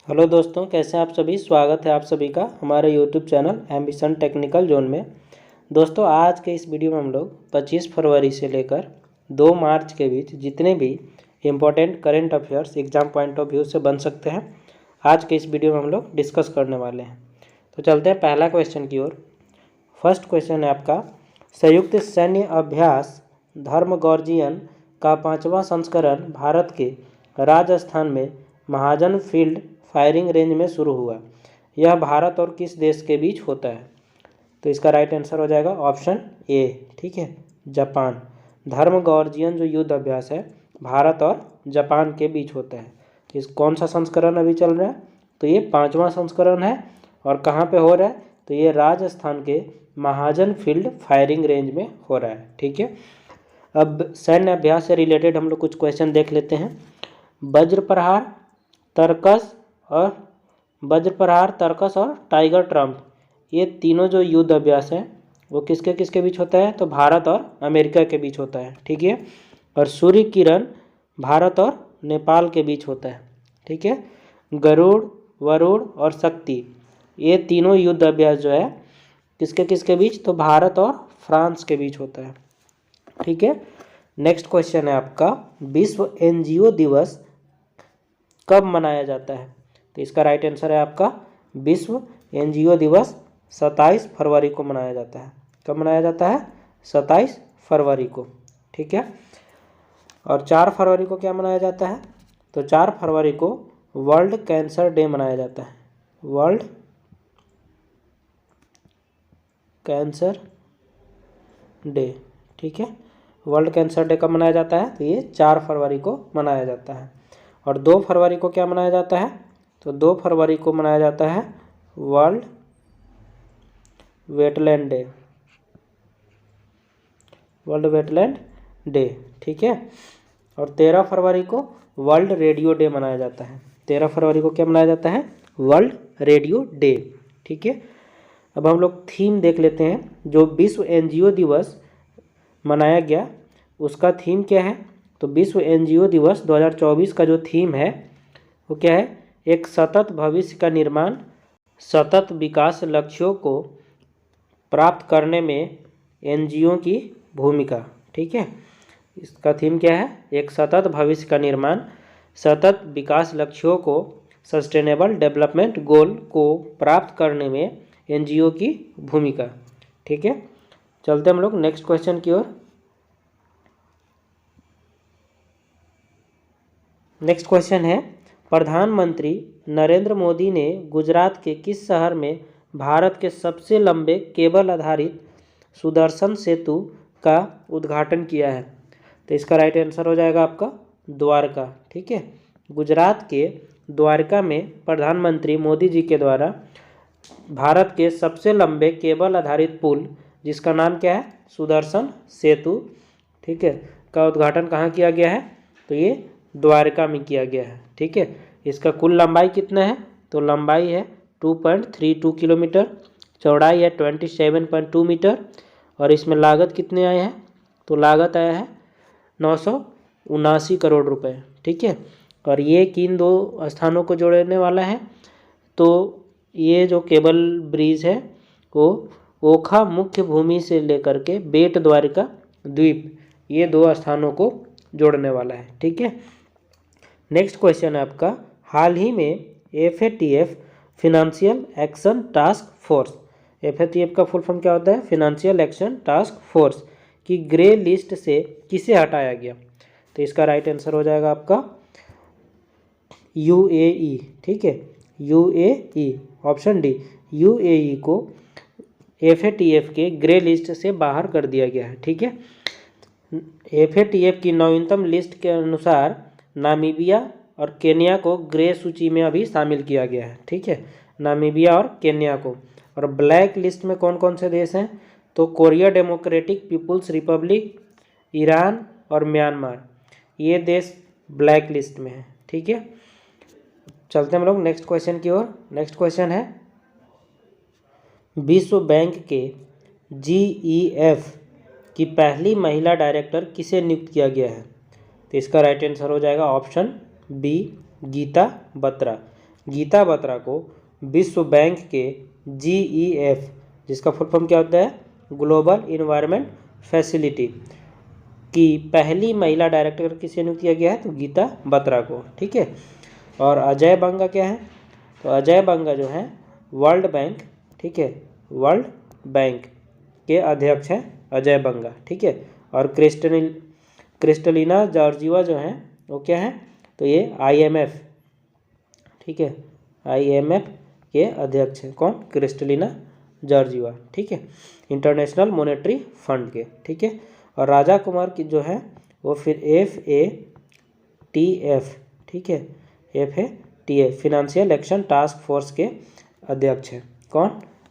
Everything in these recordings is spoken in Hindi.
हेलो दोस्तों, कैसे हैं आप सभी। स्वागत है आप सभी का हमारे YouTube channel ambition technical zone में। दोस्तों, आज के इस वीडियो में हम लोग 25 फरवरी से लेकर 2 मार्च के बीच जितने भी important current affairs exam point of view से बन सकते हैं, आज के इस वीडियो में हम लोग डिस्कस करने वाले हैं। तो चलते हैं पहला क्वेश्चन की ओर। फर्स्ट क्वेश्चन है आपका, संयुक्त सैन्य अभ्यास धर्मगॉर्जियन का 5वां संस्करण भारत के राजस्थान में महाजन फील्ड फायरिंग रेंज में शुरू हुआ। यह भारत और किस देश के बीच होता है? तो इसका राइट आंसर हो जाएगा ऑप्शन ए, ठीक है, जापान। धर्मगॉर्जियन जो युद्ध अभ्यास है भारत और जापान के बीच होता है। इस कौन सा संस्करण अभी चल रहा है? तो ये 5वां संस्करण है। और कहाँ पे हो रहा है? तो ये राजस्थान के महाजन फील्ड फायरिंग रेंज में हो रहा है, ठीक है। अब सैन्य अभ्यास से रिलेटेड हम लोग कुछ क्वेश्चन देख लेते हैं। वज्र प्रहार, तर्कस और टाइगर ट्रम्प, ये तीनों जो युद्ध अभ्यास है वो किसके किसके बीच होता है? तो भारत और अमेरिका के बीच होता है, ठीक है। और सूर्य किरण भारत और नेपाल के बीच होता है, ठीक है। गरुड़, वरुण और शक्ति, ये तीनों युद्ध अभ्यास जो है किसके किसके बीच? तो भारत और फ्रांस के बीच होता है, ठीक है। नेक्स्ट क्वेश्चन है आपका, विश्व एनजीओ दिवस कब मनाया जाता है? तो इसका राइट आंसर है आपका विश्व एनजीओ दिवस 27 फरवरी को मनाया जाता है। कब मनाया जाता है? 27 फरवरी को, ठीक है। और 4 फरवरी को क्या मनाया जाता है? तो 4 फरवरी को वर्ल्ड कैंसर डे मनाया जाता है। वर्ल्ड कैंसर डे, ठीक है। वर्ल्ड कैंसर डे कब मनाया जाता है? तो ये 4 फरवरी को मनाया जाता है। और 2 फरवरी को क्या मनाया जाता है? तो 2 फरवरी को मनाया जाता है world wetland day. World wetland day, ठीक है। और 13 फरवरी को वर्ल्ड रेडियो डे मनाया जाता है। 13 फरवरी को क्या मनाया जाता है? वर्ल्ड रेडियो डे, ठीक है। अब हम लोग थीम देख लेते हैं। जो विश्व एनजीओ दिवस मनाया गया उसका थीम क्या है? तो विश्व एनजीओ दिवस 2024 का जो थीम है वो क्या है? एक सतत भविष्य का निर्माण, सतत विकास लक्ष्यों को प्राप्त करने में एनजीओ की भूमिका, ठीक है। इसका थीम क्या है? एक सतत भविष्य का निर्माण, सतत विकास लक्ष्यों को, सस्टेनेबल डेवलपमेंट गोल को प्राप्त करने में एनजीओ की भूमिका, ठीक है। चलते हम लोग नेक्स्ट क्वेश्चन की ओर। नेक्स्ट क्वेश्चन है, प्रधानमंत्री नरेंद्र मोदी ने गुजरात के किस शहर में भारत के सबसे लंबे केबल आधारित सुदर्शन सेतु का उद्घाटन किया है? तो इसका राइट आंसर हो जाएगा आपका द्वारका, ठीक है। गुजरात के द्वारका में प्रधानमंत्री मोदी जी के द्वारा भारत के सबसे लंबे केबल आधारित पुल, जिसका नाम क्या है? सुदर्शन सेतु, ठीक है, का उद्घाटन कहाँ किया गया है? तो ये द्वारका में किया गया है, ठीक है। इसका कुल लंबाई कितना है? तो लंबाई है 2.32 किलोमीटर, चौड़ाई है 27.2 मीटर। और इसमें लागत कितने आए हैं? तो लागत आया है 979 करोड़ रुपए, ठीक है। और ये किन 2 स्थानों को जोड़ने वाला है? तो ये जो केबल ब्रिज है वो ओखा मुख्य भूमि से लेकर के बेट द्वारका द्वीप, ये 2 स्थानों को जोड़ने वाला है, ठीक है। नेक्स्ट क्वेश्चन है आपका, हाल ही में FATF financial action task force, FATF का फुल फॉर्म क्या होता है? फिनेंशियल एक्शन टास्क फोर्स की ग्रे लिस्ट से किसे हटाया गया? तो इसका राइट आंसर हो जाएगा आपका UAE, ठीक है। UAE, ऑप्शन डी, UAE को FATF के ग्रे लिस्ट से बाहर कर दिया गया है, ठीक है। FATF की नवीनतम लिस्ट के अनुसार नामीबिया और केन्या को ग्रे सूची में अभी शामिल किया गया है, ठीक है, नामीबिया और केन्या को। और ब्लैक लिस्ट में कौन कौन से देश हैं? तो Korea Democratic People's Republic, Iran और म्यांमार, ये देश ब्लैक लिस्ट में है, ठीक है। चलते हम लोग नेक्स्ट क्वेश्चन की ओर। नेक्स्ट क्वेश्चन है, विश्व बैंक के GEF की पहली महिला डायरेक्टर किसे नियुक्त किया गया है? तो इसका राइट आंसर हो जाएगा ऑप्शन बी, गीता बत्रा। गीता बत्रा को विश्व बैंक के GEF, जिसका फुल फॉर्म क्या होता है, ग्लोबल इन्वायरमेंट फैसिलिटी, की पहली महिला डायरेक्टर किसे नियुक्त किया गया है, तो गीता बत्रा को। ठीक है। और अजय बंगा क्या है, तो अजय बंगा जो है वर्ल्ड बैंक, ठीक है, वर्ल्ड बैंक के अध्यक्ष हैं अजय बंगा। ठीक है। और क्रिस्टलिना जॉर्जिवा जो है वो क्या है, तो ये IMF, ठीक है, IMF के अध्यक्ष हैं। कौन, क्रिस्टलिना जॉर्जिवा। ठीक है, इंटरनेशनल मॉनेटरी फंड के। ठीक है। और राजा कुमार की जो है वो फिर FATF, ठीक है, FATF financial action task force के अध्यक्ष हैं। कौन,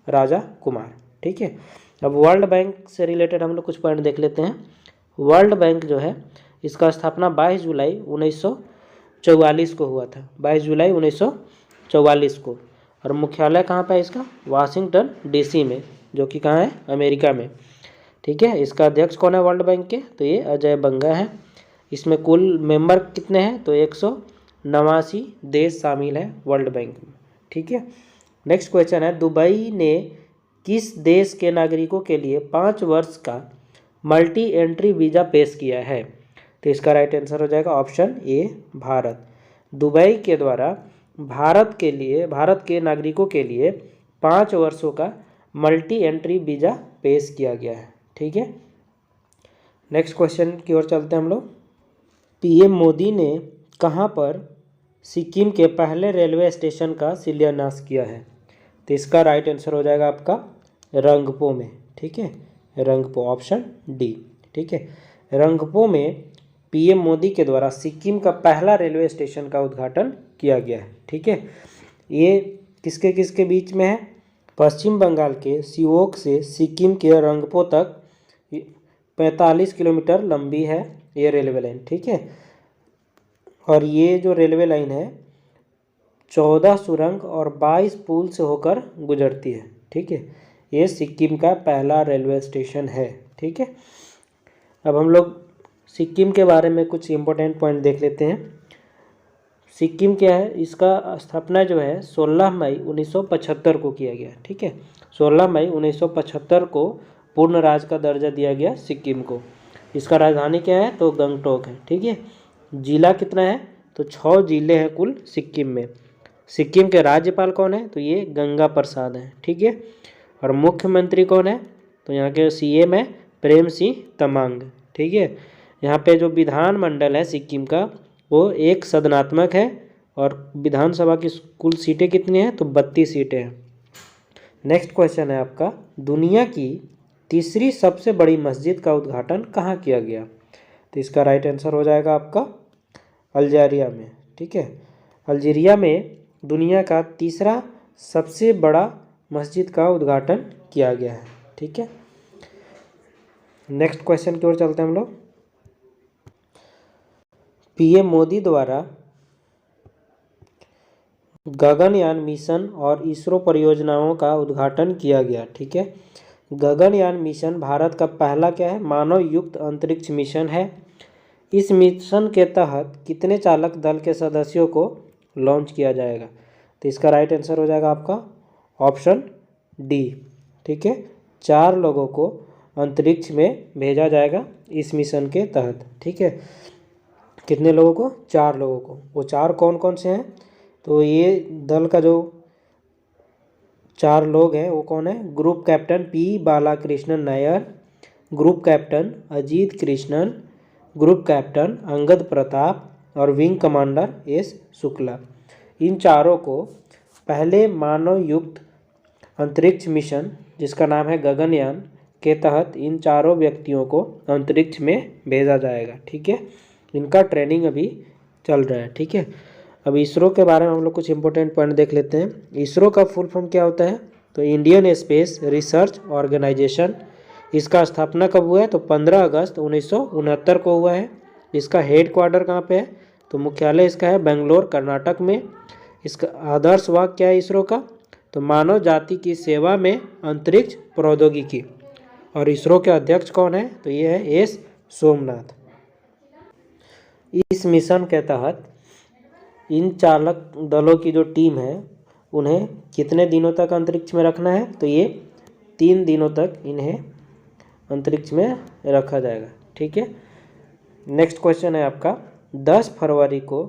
राजा कुमार। ठीक है। अब वर्ल्ड बैंक से रिलेटेड हम लोग कुछ पॉइंट देख लेते हैं। वर्ल्ड बैंक जो है इसका स्थापना 22 जुलाई 1944 को हुआ था, 22 जुलाई 1944 को। और मुख्यालय कहाँ पे है इसका, वाशिंगटन DC में, जो कि कहाँ है, अमेरिका में। ठीक है। इसका अध्यक्ष कौन है वर्ल्ड बैंक के, तो ये अजय बंगा है। इसमें कुल मेंबर कितने हैं, तो 189 देश शामिल है वर्ल्ड बैंक में। ठीक है। नेक्स्ट क्वेश्चन है, दुबई ने किस देश के नागरिकों के लिए 5 वर्ष का मल्टी एंट्री वीज़ा पेश किया है, तो इसका राइट आंसर हो जाएगा ऑप्शन A, भारत। दुबई के द्वारा भारत के नागरिकों के लिए 5 वर्षों का मल्टी एंट्री वीज़ा पेश किया गया है। ठीक है। नेक्स्ट क्वेश्चन की ओर चलते हैं हम लोग। PM मोदी ने कहाँ पर सिक्किम के पहले रेलवे स्टेशन का शिलान्यास किया है, तो इसका राइट आंसर हो जाएगा आपका रंगपो में। ठीक है, रंगपो, ऑप्शन D। ठीक है, रंगपो में PM मोदी के द्वारा सिक्किम का पहला रेलवे स्टेशन का उद्घाटन किया गया है। ठीक है। ये किसके किसके बीच में है, पश्चिम बंगाल के सिओक से सिक्किम के रंगपो तक 45 किलोमीटर लंबी है ये रेलवे लाइन। ठीक है। और ये जो रेलवे लाइन है 14 सुरंग और 22 पुल से होकर गुजरती है। ठीक है, ये सिक्किम का पहला रेलवे स्टेशन है। ठीक है। अब हम लोग सिक्किम के बारे में कुछ इम्पोर्टेंट पॉइंट देख लेते हैं। सिक्किम क्या है, इसका स्थापना जो है 16 मई 1975 को किया गया। ठीक है, 16 मई 1975 को पूर्ण राज्य का दर्जा दिया गया सिक्किम को। इसका राजधानी क्या है, तो गंगटोक है। ठीक है। जिला कितना है, तो 6 जिले हैं कुल सिक्किम में। सिक्किम के राज्यपाल कौन है, तो ये गंगा प्रसाद हैं। ठीक है। और मुख्यमंत्री कौन है, तो यहाँ के CM है प्रेम सिंह तमांग। ठीक है। यहाँ पे जो विधानमंडल है सिक्किम का वो एक सदनात्मक है। और विधानसभा की कुल सीटें कितनी हैं, तो 32 सीटें हैं। नेक्स्ट क्वेश्चन है आपका, दुनिया की तीसरी सबसे बड़ी मस्जिद का उद्घाटन कहाँ किया गया, तो इसका राइट आंसर हो जाएगा आपका अल्जीरिया में। ठीक है, अल्जीरिया में दुनिया का तीसरा सबसे बड़ा मस्जिद का उद्घाटन किया गया है। ठीक है। नेक्स्ट क्वेश्चन की ओर चलते हैं हम लोग। PM मोदी द्वारा गगनयान मिशन और इसरो परियोजनाओं का उद्घाटन किया गया। ठीक है। गगनयान मिशन भारत का पहला क्या है, मानव युक्त अंतरिक्ष मिशन है। इस मिशन के तहत कितने चालक दल के सदस्यों को लॉन्च किया जाएगा, तो इसका राइट आंसर हो जाएगा आपका ऑप्शन D। ठीक है, 4 लोगों को अंतरिक्ष में भेजा जाएगा इस मिशन के तहत। ठीक है, कितने लोगों को, 4 लोगों को। वो 4 कौन कौन से हैं, तो ये दल का जो 4 लोग हैं वो कौन है, group captain P Balakrishnan Nair, group captain Ajit Krishnan, group captain Angad Pratap और विंग कमांडर S शुक्ला। इन चारों को पहले मानव युक्त अंतरिक्ष मिशन जिसका नाम है गगनयान के तहत इन चारों व्यक्तियों को अंतरिक्ष में भेजा जाएगा। ठीक है, इनका ट्रेनिंग अभी चल रहा है। ठीक है। अब इसरो के बारे में हम लोग कुछ इंपॉर्टेंट पॉइंट देख लेते हैं। इसरो का फुल फॉर्म क्या होता है, तो इंडियन स्पेस रिसर्च ऑर्गेनाइजेशन। इसका स्थापना कब हुआ है, तो 15 अगस्त 1969 को हुआ है। इसका हेड क्वार्टर कहाँ पे है, तो मुख्यालय इसका है बेंगलोर कर्नाटक में। इसका आदर्श वाक्य क्या है इसरो का, तो मानव जाति की सेवा में अंतरिक्ष प्रौद्योगिकी। और इसरो के अध्यक्ष कौन है, तो ये है S सोमनाथ। इस मिशन के तहत इन चालक दलों की जो टीम है उन्हें कितने दिनों तक अंतरिक्ष में रखना है? तो ये 3 दिनों तक इन्हें अंतरिक्ष में रखा जाएगा। ठीक है। नेक्स्ट क्वेश्चन है आपका 10 फरवरी को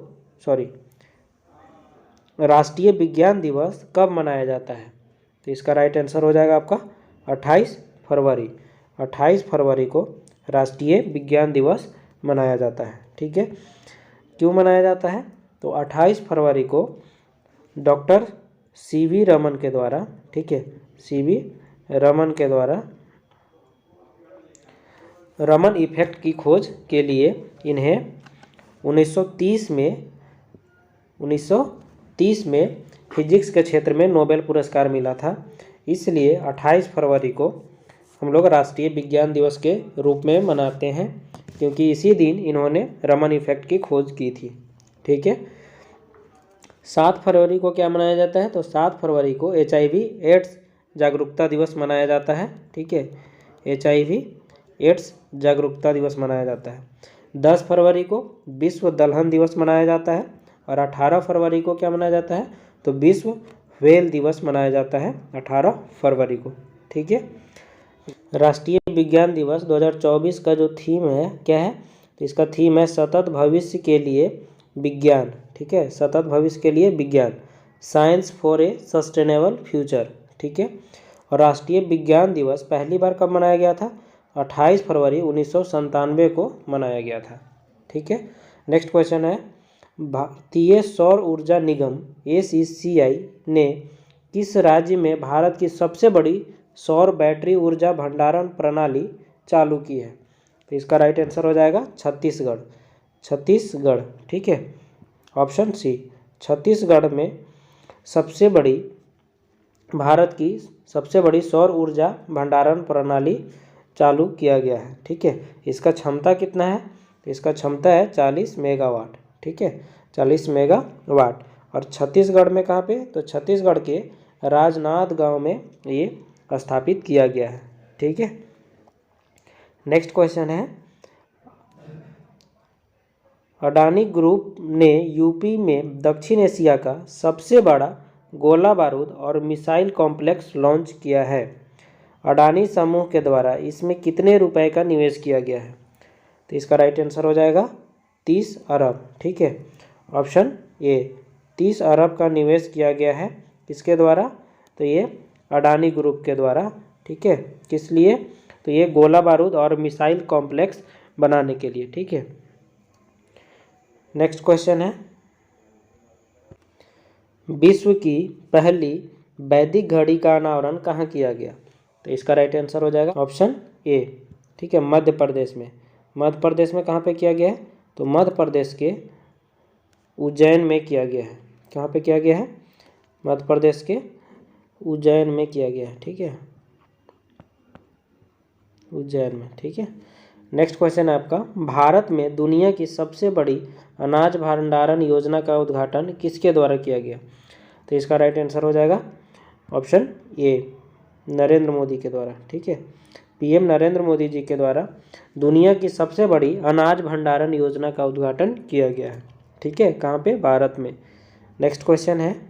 राष्ट्रीय विज्ञान दिवस कब मनाया जाता है? तो इसका राइट आंसर हो जाएगा आपका 28 फरवरी। 28 फरवरी को राष्ट्रीय विज्ञान दिवस मनाया जाता है। ठीक है। क्यों मनाया जाता है? तो 28 फरवरी को डॉक्टर सीवी रमन के द्वारा, ठीक है, सीवी रमन के द्वारा रमन इफेक्ट की खोज के लिए इन्हें 1930 में फिजिक्स के क्षेत्र में नोबेल पुरस्कार मिला था। इसलिए 28 फरवरी को हम लोग राष्ट्रीय विज्ञान दिवस के रूप में मनाते हैं, क्योंकि इसी दिन इन्होंने रमन इफेक्ट की खोज की थी। ठीक है। 7 फरवरी को क्या मनाया जाता है? तो 7 फरवरी को HIV एड्स जागरूकता दिवस मनाया जाता है। ठीक है। HIV एड्स जागरूकता दिवस मनाया जाता है। 10 फरवरी को विश्व दलहन दिवस मनाया जाता है और 18 फरवरी को क्या मनाया जाता है? तो विश्व व्हेल दिवस मनाया जाता है 18 फरवरी को। ठीक है। राष्ट्रीय विज्ञान दिवस 2024 का जो थीम है क्या है? तो इसका थीम है सतत भविष्य के लिए विज्ञान। ठीक है। सतत भविष्य के लिए विज्ञान, science for a sustainable future. ठीक है। और राष्ट्रीय विज्ञान दिवस पहली बार कब मनाया गया था? 28 फरवरी 1997 को मनाया गया था। ठीक है। नेक्स्ट क्वेश्चन है भारतीय सौर ऊर्जा निगम ACCI ने किस राज्य में भारत की सबसे बड़ी सौर बैटरी ऊर्जा भंडारण प्रणाली चालू की है? तो इसका राइट आंसर हो जाएगा छत्तीसगढ़। छत्तीसगढ़। ठीक है। ऑप्शन सी, छत्तीसगढ़ में भारत की सबसे बड़ी सौर ऊर्जा भंडारण प्रणाली चालू किया गया है। ठीक है। इसका क्षमता कितना है? तो इसका क्षमता है 40 मेगावाट। ठीक है, 40 मेगावाट। और छत्तीसगढ़ में कहाँ पे? तो छत्तीसगढ़ के राजनांद गांव में ये स्थापित किया गया है। ठीक है। नेक्स्ट क्वेश्चन है अडानी ग्रुप ने यूपी में दक्षिण एशिया का सबसे बड़ा गोला बारूद और मिसाइल कॉम्प्लेक्स लॉन्च किया है। अडानी समूह के द्वारा इसमें कितने रुपए का निवेश किया गया है? तो इसका राइट आंसर हो जाएगा 30 अरब। ठीक है। ऑप्शन ए, 30 अरब का निवेश किया गया है। किसके द्वारा? तो ये अडानी ग्रुप के द्वारा। ठीक है। किस लिए? तो ये गोला बारूद और मिसाइल कॉम्प्लेक्स बनाने के लिए। ठीक है। नेक्स्ट क्वेश्चन है विश्व की पहली वैदिक घड़ी का अनावरण कहाँ किया गया? तो इसका राइट आंसर हो जाएगा ऑप्शन ए। ठीक है, मध्य प्रदेश में। मध्य प्रदेश में कहाँ पे किया गया है? तो मध्य प्रदेश के उज्जैन में किया गया है। कहाँ पे किया गया है? मध्य प्रदेश के उज्जैन में किया गया है। ठीक है, उज्जैन में। ठीक है। नेक्स्ट क्वेश्चन है आपका भारत में दुनिया की सबसे बड़ी अनाज भंडारण योजना का उद्घाटन किसके द्वारा किया गया? तो इसका राइट आंसर हो जाएगा ऑप्शन ए, नरेंद्र मोदी के द्वारा। ठीक है, PM नरेंद्र मोदी जी के द्वारा दुनिया की सबसे बड़ी अनाज भंडारण योजना का उद्घाटन किया गया है। ठीक है, कहाँ पे? भारत में। नेक्स्ट क्वेश्चन है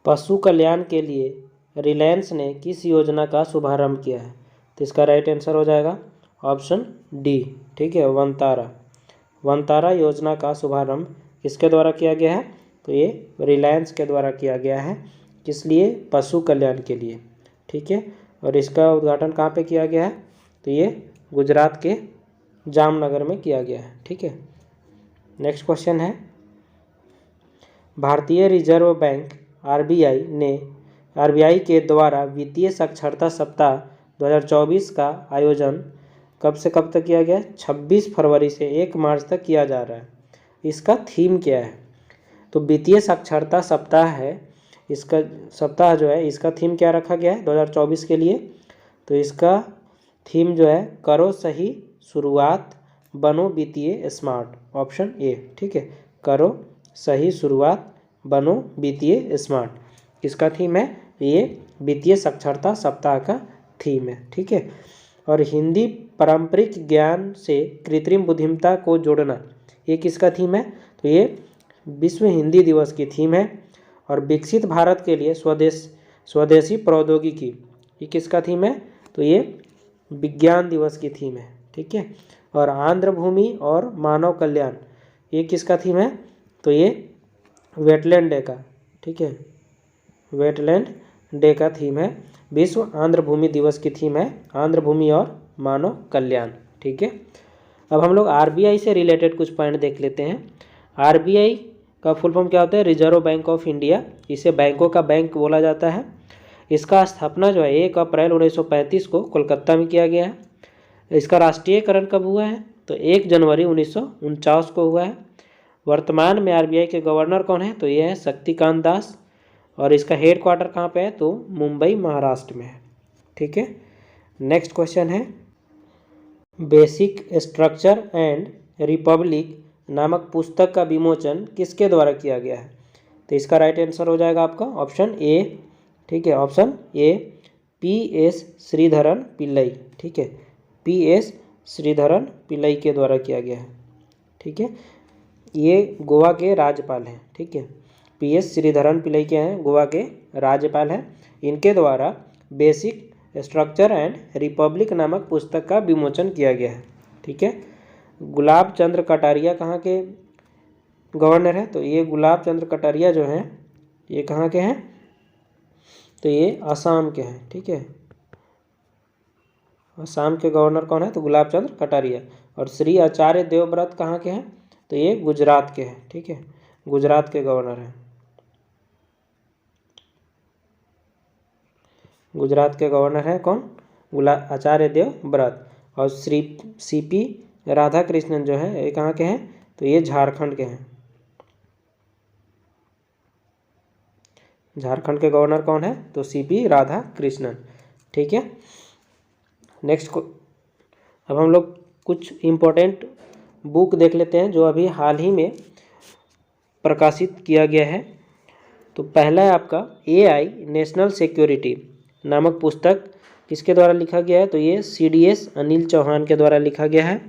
पशु कल्याण के लिए रिलायंस ने किस योजना का शुभारंभ किया है? तो इसका राइट आंसर हो जाएगा ऑप्शन डी। ठीक है, वनतारा। वनतारा योजना का शुभारंभ किसके द्वारा किया गया है? तो ये रिलायंस के द्वारा किया गया है। किस लिए? पशु कल्याण के लिए। ठीक है, और इसका उद्घाटन कहाँ पे किया गया है? तो ये गुजरात के जामनगर में किया गया है। ठीक है। नेक्स्ट क्वेश्चन है भारतीय रिजर्व बैंक RBI के द्वारा वित्तीय साक्षरता सप्ताह 2024 का आयोजन कब से कब तक किया गया है? 26 फरवरी से 1 मार्च तक किया जा रहा है। इसका थीम क्या है? तो वित्तीय साक्षरता सप्ताह है, इसका सप्ताह जो है इसका थीम क्या रखा गया है 2024 के लिए? तो इसका थीम जो है करो सही शुरुआत बनो वित्तीय स्मार्ट। Option A. ठीक है, करो सही शुरुआत बनो वित्तीय स्मार्ट। इसका थीम है, ये वित्तीय साक्षरता सप्ताह का थीम है। ठीक है। और हिंदी पारंपरिक ज्ञान से कृत्रिम बुद्धिमत्ता को जोड़ना, ये किसका थीम है? तो ये विश्व हिंदी दिवस की थीम है। और विकसित भारत के लिए स्वदेशी प्रौद्योगिकी, ये किसका थीम है? तो ये विज्ञान दिवस की थीम है। ठीक है। और आंध्र भूमि और मानव कल्याण, ये किसका थीम है? तो ये वेटलैंड डे का, ठीक है, वेटलैंड डे का थीम है। विश्व आंध्र भूमि दिवस की थीम है आंध्र भूमि और मानव कल्याण। ठीक है। अब हम लोग आरबीआई से रिलेटेड कुछ पॉइंट देख लेते हैं। आरबीआई का फुल फॉर्म क्या होता है? Reserve bank of India. इसे बैंकों का बैंक बोला जाता है। इसका स्थापना जो है 1 अप्रैल 1935 को कोलकाता में किया गया है। इसका राष्ट्रीयकरण कब हुआ है? तो 1 जनवरी 1949 को हुआ है। वर्तमान में आरबीआई के गवर्नर कौन है? तो ये है शक्तिकांत दास। और इसका हेड क्वार्टर कहाँ पे है? तो मुंबई महाराष्ट्र में है। ठीक है। नेक्स्ट क्वेश्चन है, बेसिक स्ट्रक्चर एंड रिपब्लिक नामक पुस्तक का विमोचन किसके द्वारा किया गया है? तो इसका राइट आंसर हो जाएगा आपका ऑप्शन ए। ठीक है, option A, PS. Sreedharan Pillai. ठीक है, पी.एस. श्रीधरन पिल्लई के द्वारा किया गया है। ठीक है, ये गोवा के राज्यपाल हैं। ठीक है, पी.एस. श्रीधरन पिल्लई के हैं, गोवा के राज्यपाल हैं। इनके द्वारा बेसिक स्ट्रक्चर एंड रिपब्लिक नामक पुस्तक का विमोचन किया गया है। ठीक है। गुलाब चंद्र कटारिया कहाँ के गवर्नर है? तो ये गुलाब चंद्र कटारिया जो हैं ये कहाँ के हैं? तो ये असम के हैं। ठीक है, असम के गवर्नर कौन है? तो गुलाब चंद्र कटारिया। और श्री आचार्य देवव्रत कहाँ के हैं? तो ये गुजरात के हैं। ठीक है, गुजरात के गवर्नर हैं। गुजरात के गवर्नर हैं कौन? आचार्य देवव्रत। और श्री सीपी राधाकृष्णन जो है ये कहाँ के हैं? तो ये झारखंड के हैं। झारखंड के गवर्नर कौन है? तो सीपी राधाकृष्णन। ठीक है। नेक्स्ट को अब हम लोग कुछ इम्पोर्टेंट बुक देख लेते हैं जो अभी हाल ही में प्रकाशित किया गया है। तो पहला है आपका एआई नेशनल सिक्योरिटी नामक पुस्तक किसके द्वारा लिखा गया है? तो ये सीडीएस अनिल चौहान के द्वारा लिखा गया है।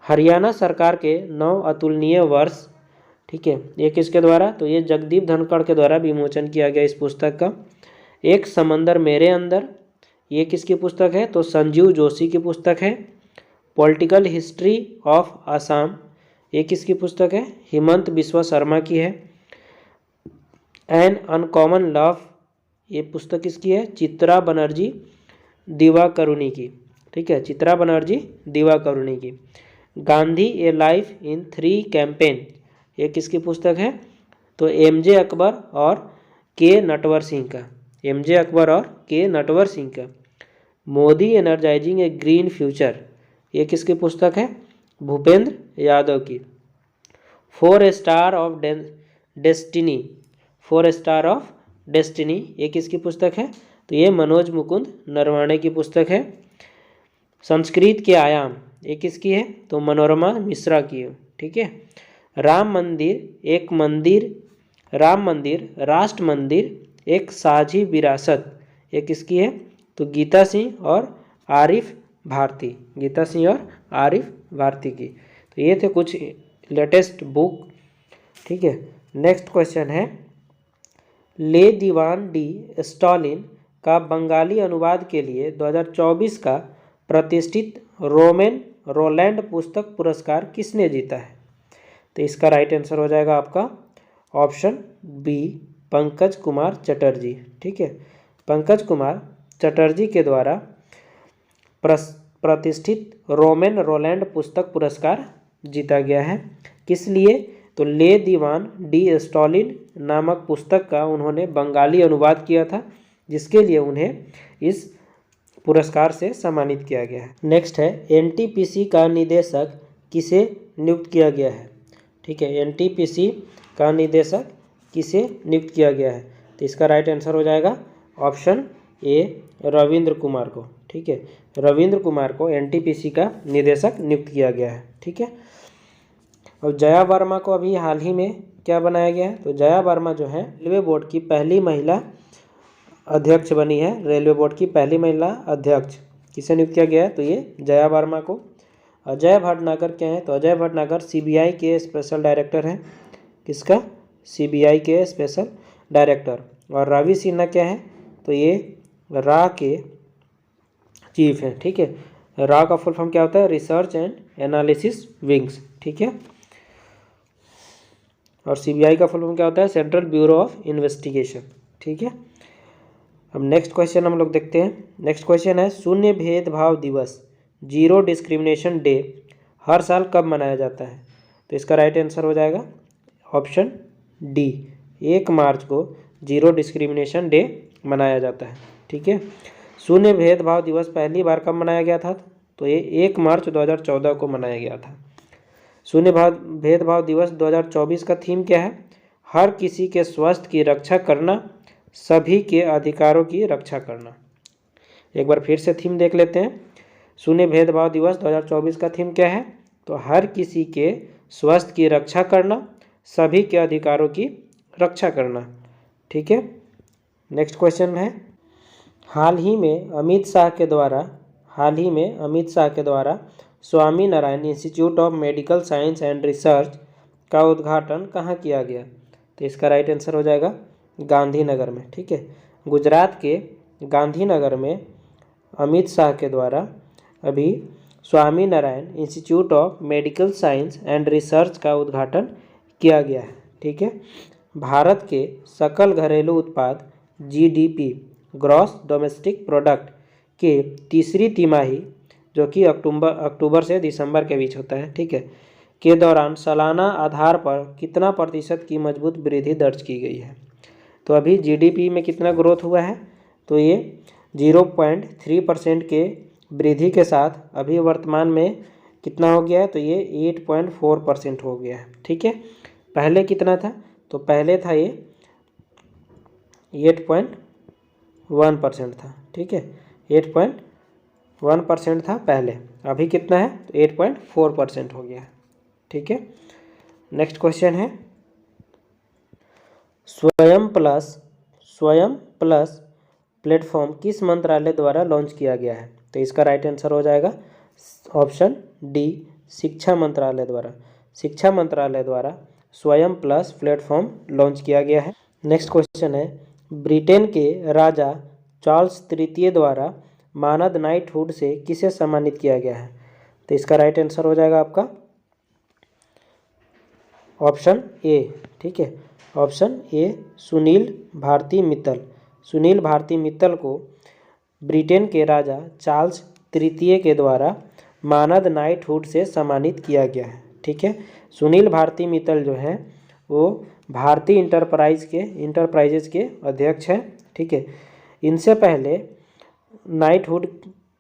हरियाणा सरकार के 9 अतुलनीय वर्ष, ठीक है, ये किसके द्वारा? तो ये जगदीप धनखड़ के द्वारा विमोचन किया गया इस पुस्तक का। एक समंदर मेरे अंदर, ये किसकी पुस्तक है? तो संजीव जोशी की पुस्तक है। पॉलिटिकल हिस्ट्री ऑफ आसाम, ये किसकी पुस्तक है? हिमंत बिस्वा शर्मा की है। एन अनकॉमन लव, ये पुस्तक किसकी है? चित्रा बनर्जी दिवाकरुणी की। ठीक है, चित्रा बनर्जी दिवाकरुणी की। गांधी ए लाइफ इन 3 कैंपेन, ये किसकी पुस्तक है? तो एमजे अकबर और के नटवर सिंह का। एमजे अकबर और के नटवर सिंह का। मोदी एनर्जाइजिंग ए ग्रीन फ्यूचर, ये किसकी पुस्तक है? भूपेंद्र यादव की। 4 star of destiny, 4 star of destiny, ये किसकी पुस्तक है? तो ये मनोज मुकुंद नरवाणे की पुस्तक है। संस्कृत के आयाम, ये किसकी है? तो मनोरमा मिश्रा की है। ठीक है। राम मंदिर एक मंदिर, राम मंदिर राष्ट्र मंदिर एक साझी विरासत, ये किसकी है? तो गीता सिंह और आरिफ भारती, गीता सिंह और आरिफ भारती की। तो ये थे कुछ लेटेस्ट बुक। ठीक है। नेक्स्ट क्वेश्चन है, ले दीवान डी स्टॉलिन का बंगाली अनुवाद के लिए 2024 का प्रतिष्ठित रोमेन रोलैंड पुस्तक पुरस्कार किसने जीता है? तो इसका राइट आंसर हो जाएगा आपका ऑप्शन बी, पंकज कुमार चटर्जी। ठीक है, पंकज कुमार चटर्जी के द्वारा प्रतिष्ठित रोमेन रोलैंड पुस्तक पुरस्कार जीता गया है। किस लिए? तो ले दीवान डी स्टॉलिन नामक पुस्तक का उन्होंने बंगाली अनुवाद किया था, जिसके लिए उन्हें इस पुरस्कार से सम्मानित किया गया है। नेक्स्ट है, एनटीपीसी का निदेशक किसे नियुक्त किया गया है? ठीक है, एनटीपीसी का निदेशक किसे नियुक्त किया गया है? तो इसका राइट आंसर हो जाएगा ऑप्शन ए, रविंद्र कुमार को। ठीक है, रविंद्र कुमार को एनटीपीसी का निदेशक नियुक्त किया गया है। ठीक है। और जया वर्मा को अभी हाल ही में क्या बनाया गया है? तो जया वर्मा जो है रेलवे बोर्ड की पहली महिला अध्यक्ष बनी है। रेलवे बोर्ड की पहली महिला अध्यक्ष किसे नियुक्त किया गया है? तो ये जया वर्मा को। अजय भटनागर क्या है? तो अजय भटनागर सीबीआई के स्पेशल डायरेक्टर हैं। किसका? CBI के स्पेशल डायरेक्टर। और रवि सिन्हा क्या है? तो ये रा के चीफ है, ठीक है। रा का फुल फॉर्म क्या होता है? रिसर्च एंड एनालिसिस विंग्स, ठीक है। और CBI का फुल फॉर्म क्या होता है? सेंट्रल ब्यूरो ऑफ इन्वेस्टिगेशन, ठीक है। अब नेक्स्ट क्वेश्चन हम लोग देखते हैं। नेक्स्ट क्वेश्चन है शून्य भेदभाव दिवस, जीरो डिस्क्रिमिनेशन डे हर साल कब मनाया जाता है? तो इसका राइट आंसर हो जाएगा ऑप्शन डी, 1 मार्च को जीरो डिस्क्रिमिनेशन डे मनाया जाता है, ठीक है। शून्य भेदभाव दिवस पहली बार कब मनाया गया था? तो ये 1 मार्च 2014 को मनाया गया था। शून्य भेदभाव दिवस 2024 का थीम क्या है? हर किसी के स्वास्थ्य की रक्षा करना, सभी के अधिकारों की रक्षा करना। एक बार फिर से थीम देख लेते हैं। शून्य भेदभाव दिवस 2024 का थीम क्या है? तो हर किसी के स्वास्थ्य की रक्षा करना, सभी के अधिकारों की रक्षा करना, ठीक है। नेक्स्ट क्वेश्चन है हाल ही में अमित शाह के द्वारा Swami Narayan institute of medical science and research का उद्घाटन कहाँ किया गया? तो इसका राइट आंसर हो जाएगा गांधीनगर में, ठीक है। गुजरात के गांधीनगर में अमित शाह के द्वारा अभी Swami Narayan institute of medical science and research का उद्घाटन किया गया है, ठीक है। भारत के सकल घरेलू उत्पाद GDP ग्रॉस डोमेस्टिक प्रोडक्ट के तीसरी तिमाही, जो कि अक्टूबर से दिसंबर के बीच होता है, ठीक है, के दौरान सालाना आधार पर कितना प्रतिशत की मजबूत वृद्धि दर्ज की गई है? तो अभी GDP में कितना ग्रोथ हुआ है? तो ये 0.3% के वृद्धि के साथ अभी वर्तमान में कितना हो गया है? तो ये 8.4% हो गया है, ठीक है। पहले कितना था? तो पहले था ये 8.1% था, ठीक है। 8.1% था पहले, अभी कितना है? तो 8.4% हो गया है, ठीक है। नेक्स्ट क्वेश्चन है स्वयं प्लस प्लेटफॉर्म किस मंत्रालय द्वारा लॉन्च किया गया है? तो इसका राइट आंसर हो जाएगा ऑप्शन डी, शिक्षा मंत्रालय द्वारा स्वयं प्लस प्लेटफॉर्म लॉन्च किया गया है। नेक्स्ट क्वेश्चन है ब्रिटेन के राजा चार्ल्स तृतीय द्वारा मानद नाइटहुड से किसे सम्मानित किया गया है? तो इसका राइट आंसर हो जाएगा आपका ऑप्शन ए, ठीक है। ऑप्शन ए सुनील भारती मित्तल को ब्रिटेन के राजा चार्ल्स तृतीय के द्वारा मानद नाइटहुड से सम्मानित किया गया है, ठीक है। सुनील भारती मित्तल जो है वो भारतीय इंटरप्राइजेज के अध्यक्ष हैं, ठीक है। इनसे पहले नाइटहुड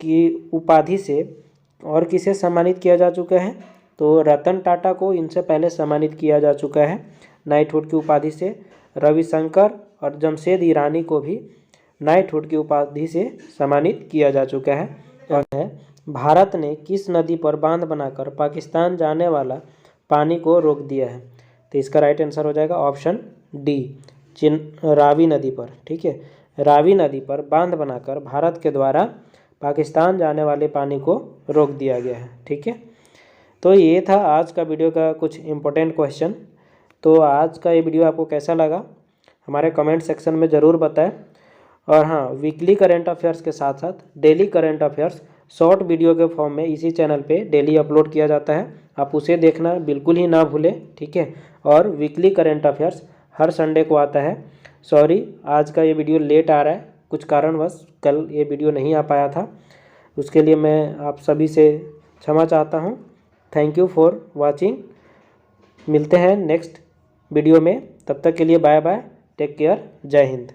की उपाधि से और किसे सम्मानित किया जा चुका है? तो रतन टाटा को इनसे पहले सम्मानित किया जा चुका है नाइटहुड की उपाधि से। रविशंकर और जमशेद ईरानी को भी नाइटहुड की उपाधि से सम्मानित किया जा चुका है। और भारत ने किस नदी पर बांध बनाकर पाकिस्तान जाने वाला पानी को रोक दिया है? तो इसका राइट आंसर हो जाएगा ऑप्शन डी, रावी नदी पर, ठीक है। रावी नदी पर बांध बनाकर भारत के द्वारा पाकिस्तान जाने वाले पानी को रोक दिया गया है, ठीक है। तो ये था आज का वीडियो का कुछ इम्पोर्टेंट क्वेश्चन। तो आज का ये वीडियो आपको कैसा लगा हमारे कमेंट सेक्शन में ज़रूर बताएं। और हाँ, वीकली करंट अफेयर्स के साथ साथ daily current affairs short video के फॉर्म में इसी चैनल पे डेली अपलोड किया जाता है, आप उसे देखना बिल्कुल ही ना भूलें, ठीक है। और वीकली करंट अफेयर्स हर संडे को आता है। सॉरी, आज का ये वीडियो लेट आ रहा है, कुछ कारणवश कल ये वीडियो नहीं आ पाया था, उसके लिए मैं आप सभी से क्षमा चाहता हूँ। Thank you for watching. मिलते हैं नेक्स्ट वीडियो में, तब तक के लिए बाय बाय, टेक केयर, जय हिंद।